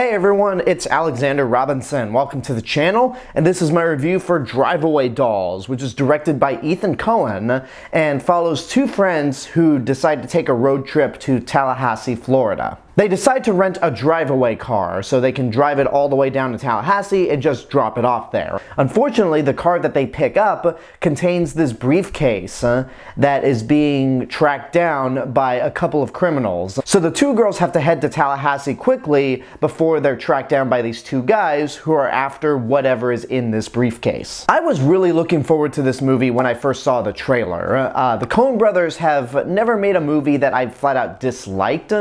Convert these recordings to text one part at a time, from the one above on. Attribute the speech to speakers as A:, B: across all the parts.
A: Hey everyone, it's Alexander Robinson. Welcome to the channel, and this is my review for Drive Away Dolls, which is directed by Ethan Coen and follows two friends who decide to take a road trip to Tallahassee, Florida. They decide to rent a drive-away car so they can drive it all the way down to Tallahassee and just drop it off there. Unfortunately, the car that they pick up contains this briefcase that is being tracked down by a couple of criminals. So the two girls have to head to Tallahassee quickly before they're tracked down by these two guys who are after whatever is in this briefcase. I was really looking forward to this movie when I first saw the trailer. The Coen brothers have never made a movie that I flat out disliked,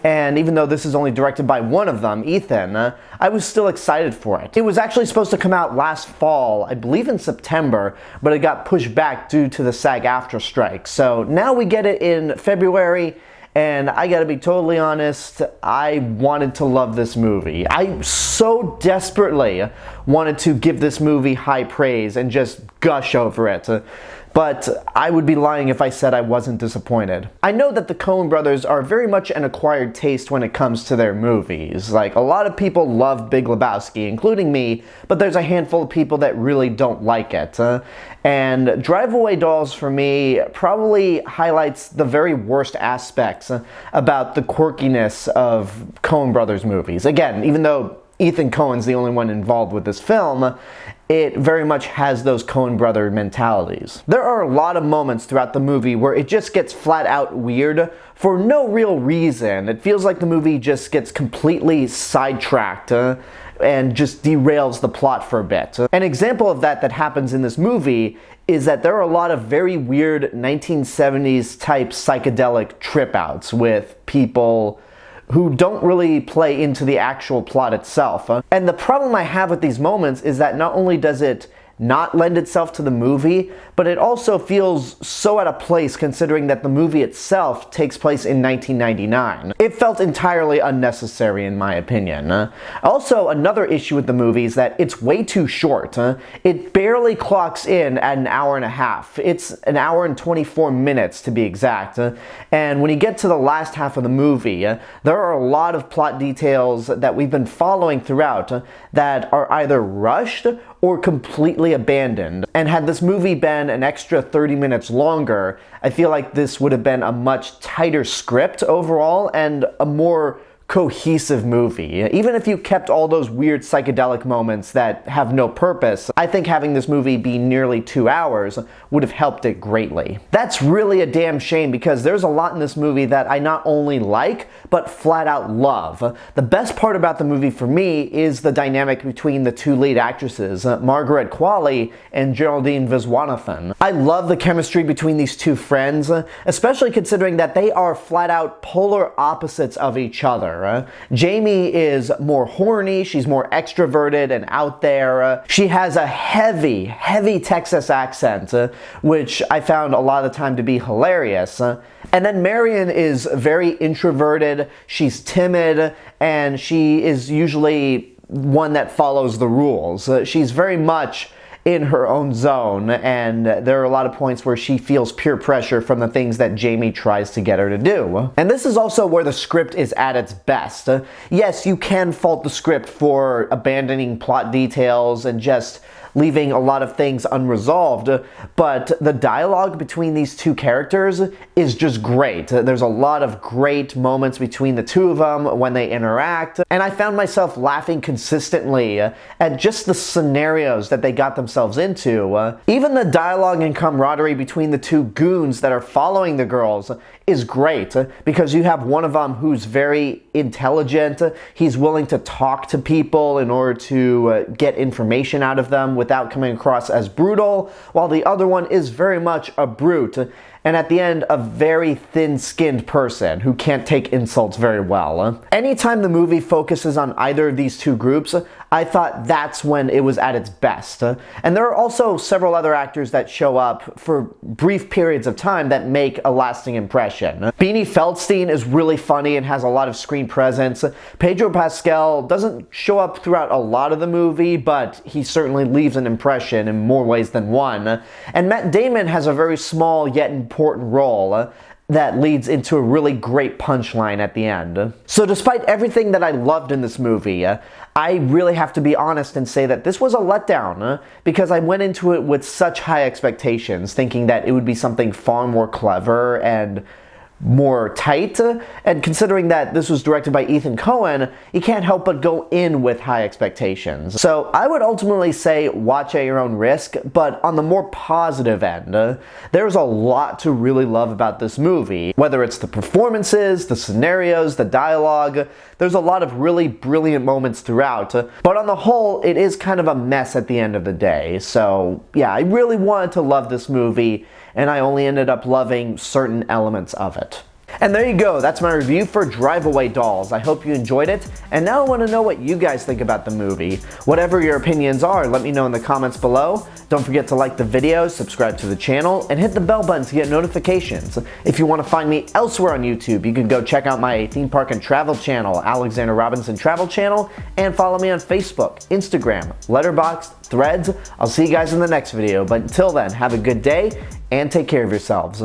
A: and even though this is only directed by one of them, Ethan, I was still excited for it. It was actually supposed to come out last fall, I believe in September, but it got pushed back due to the SAG-AFTRA strike. So now we get it in February, and I gotta be totally honest, I wanted to love this movie. I so desperately wanted to give this movie high praise and just gush over it. But I would be lying if I said I wasn't disappointed. I know that the Coen brothers are very much an acquired taste when it comes to their movies. Like, a lot of people love Big Lebowski, including me, but there's a handful of people that really don't like it. And Drive Away Dolls, for me, probably highlights the very worst aspects about the quirkiness of Coen brothers movies. Again, even though Ethan Coen's the only one involved with this film, it very much has those Coen brother mentalities. There are a lot of moments throughout the movie where it just gets flat out weird for no real reason. It feels like the movie just gets completely sidetracked and just derails the plot for a bit. An example of that happens in this movie is that there are a lot of very weird 1970s type psychedelic trip outs with people who don't really play into the actual plot itself. And the problem I have with these moments is that not only does it not lend itself to the movie, but it also feels so out of place considering that the movie itself takes place in 1999. It felt entirely unnecessary in my opinion. Also, another issue with the movie is that it's way too short. It barely clocks in at an hour and a half. It's an hour and 24 minutes to be exact. And when you get to the last half of the movie, there are a lot of plot details that we've been following throughout that are either rushed or completely abandoned. And had this movie been an extra 30 minutes longer, I feel like this would have been a much tighter script overall and a more cohesive movie. Even if you kept all those weird psychedelic moments that have no purpose, I think having this movie be nearly 2 hours would have helped it greatly. That's really a damn shame because there's a lot in this movie that I not only like, but flat out love. The best part about the movie for me is the dynamic between the two lead actresses, Margaret Qualley and Geraldine Viswanathan. I love the chemistry between these two friends, especially considering that they are flat out polar opposites of each other. Jamie is more horny, she's more extroverted and out there. She has a heavy Texas accent, which I found a lot of the time to be hilarious. And then Marion is very introverted, she's timid, and she is usually one that follows the rules. She's very much in her own zone, and there are a lot of points where she feels peer pressure from the things that Jamie tries to get her to do. And this is also where the script is at its best. Yes, you can fault the script for abandoning plot details and just leaving a lot of things unresolved, but the dialogue between these two characters is just great. There's a lot of great moments between the two of them when they interact, and I found myself laughing consistently at just the scenarios that they got themselves into. Even the dialogue and camaraderie between the two goons that are following the girls is great because you have one of them who's very intelligent. He's willing to talk to people in order to get information out of them without coming across as brutal, while the other one is very much a brute, and at the end, a very thin-skinned person who can't take insults very well. Anytime the movie focuses on either of these two groups, I thought that's when it was at its best. And there are also several other actors that show up for brief periods of time that make a lasting impression. Beanie Feldstein is really funny and has a lot of screen presence. Pedro Pascal doesn't show up throughout a lot of the movie, but he certainly leaves an impression in more ways than one. And Matt Damon has a very small yet important role. that leads into a really great punchline at the end. So despite everything that I loved in this movie, I really have to be honest and say that this was a letdown because I went into it with such high expectations, thinking that it would be something far more clever and more tight, and considering that this was directed by Ethan Coen, you can't help but go in with high expectations. So I would ultimately say watch at your own risk, but on the more positive end, there's a lot to really love about this movie. Whether it's the performances, the scenarios, the dialogue, there's a lot of really brilliant moments throughout, but on the whole, it is kind of a mess at the end of the day. So yeah, I really wanted to love this movie, and I only ended up loving certain elements of it. And there you go, that's my review for Drive Away Dolls. I hope you enjoyed it, and now I want to know what you guys think about the movie. Whatever your opinions are, let me know in the comments below. Don't forget to like the video, subscribe to the channel, and hit the bell button to get notifications. If you want to find me elsewhere on YouTube, you can go check out my theme park and travel channel, Alexander Robinson Travel Channel, and follow me on Facebook, Instagram, Letterboxd, Threads. I'll see you guys in the next video, but until then, have a good day, and take care of yourselves.